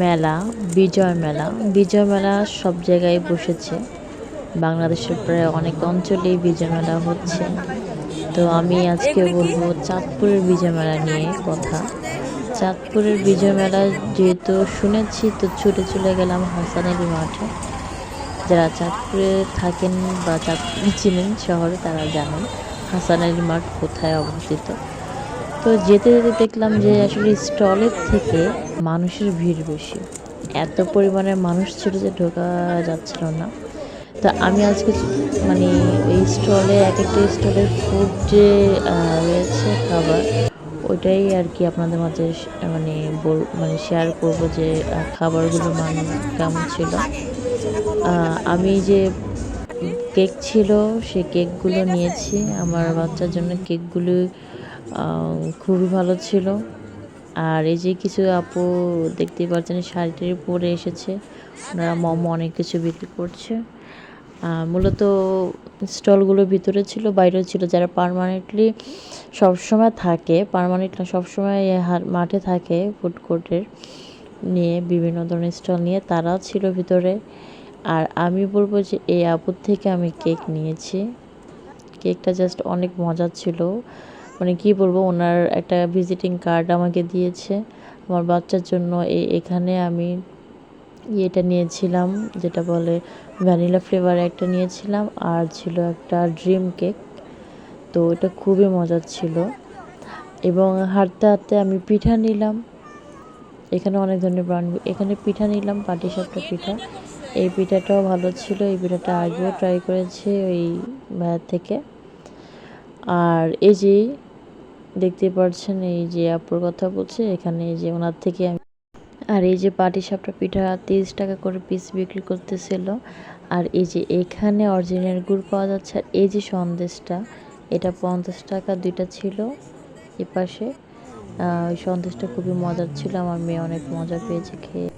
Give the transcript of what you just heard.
মেলা, বিজয় মেলা সব জায়গায় বসেছে। বাংলাদেশের প্রায় অনেক অঞ্চলেই বিজয় মেলা হচ্ছে। তো আমি আজকে বলবো চাঁদপুরের বিজয় মেলা নিয়ে কথা। চাঁদপুরের বিজয় মেলা যেহেতু শুনেছি, তো ছুটে চলে গেলাম হাসান আলী মাঠে। যারা চাঁদপুরে থাকেন বা চাঁদপুরে চিনেন শহরে, তারা জানেন হাসান আলী মাঠ কোথায় অবস্থিত। তো যেতে যেতে দেখলাম যে আসলে স্টলের থেকে মানুষের ভিড় বেশি। এত পরিমাণে মানুষ ছিল যে ঢোকা যাচ্ছিল না। তো আমি আজকে মানে ওই স্টলে, এক একটা স্টলের ফুড যে রয়েছে খাবার, ওইটাই আর কি আপনাদের মাঝে মানে মানে শেয়ার করব যে খাবারগুলোর মান কেমন ছিল। আমি যে কেক ছিল, সেই কেকগুলো নিয়েছি আমার বাচ্চার জন্য। কেকগুলো খুবই ভালো ছিল। আর এই যে কিছু আপু দেখতেই পাচ্ছেন শাড়ি পরে এসেছে, ওনারা মোমো অনেক কিছু বিক্রি করছে। মূলত স্টলগুলো ভিতরে ছিল, বাইরেও ছিল। যারা পার্মানেন্টলি সবসময় থাকে, পার্মানেন্ট না, সবসময় মাঠে থাকে ফুড কোর্টের নিয়ে, বিভিন্ন ধরনের স্টল নিয়ে, তারাও ছিল ভিতরে। আর আমি বলবো যে এই আপুর থেকে আমি কেক নিয়েছি। কেকটা জাস্ট অনেক মজার ছিল। মানে কি বলবো, ওনার একটা ভিজিটিং কার্ড আমাকে দিয়েছে আমার বাচ্চার জন্য। এখানে আমি এটা নিয়েছিলাম, যেটা বলে ভ্যানিলা ফ্লেভার একটা নিয়েছিলাম, আর ছিল একটা ড্রিম কেক। তো এটা খুবই মজার ছিল। এবং হাঁটতে হাঁটতে আমি পিঠা নিলাম। এখানে অনেক ধরনের ব্র্যান্ড, এখানে পিঠা নিলাম, পাটিসাপটা পিঠা। এই পিঠাটাও ভালো ছিল, এই পিঠাটা আগেও ট্রাই করেছি ওই ভাইয়ার থেকে। আর এই যে দেখতে পাচ্ছেন, এই যে আপুর কথা বলছে, এখানে এই যে ওনার থেকে আমি, আর এই যে পাটিসাপটা পিঠা 30 টাকা করে পিস বিক্রি করতেছিল। আর এই যে এখানে অরিজিনাল গুড় পাওয়া যাচ্ছে। আর এই যে সন্দেশটা, এটা 50 টাকা দুইটা ছিল এপাশে। ওই সন্দেশটা খুবই মজার ছিল, আমার মেয়ে অনেক মজা পেয়েছে খেয়ে।